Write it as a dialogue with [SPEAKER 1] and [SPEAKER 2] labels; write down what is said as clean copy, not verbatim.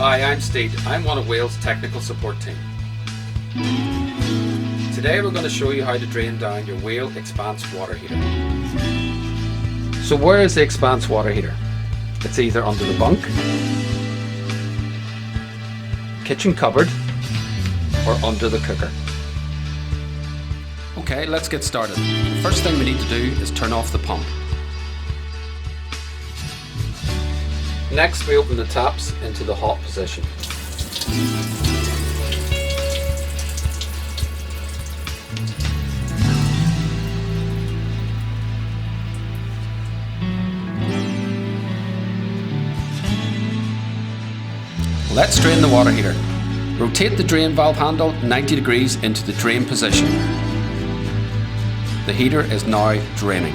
[SPEAKER 1] Hi, I'm Steve. I'm one of Whale's technical support team. Today we're going to show you how to drain down your Whale Expanse Water Heater. So where is the Expanse Water Heater? It's either under the bunk, kitchen cupboard, or under the cooker. Okay, let's get started. The first thing we need to do is turn off the pump. Next, we open the taps into the hot position. Let's drain the water heater. Rotate the drain valve handle 90 degrees into the drain position. The heater is now draining.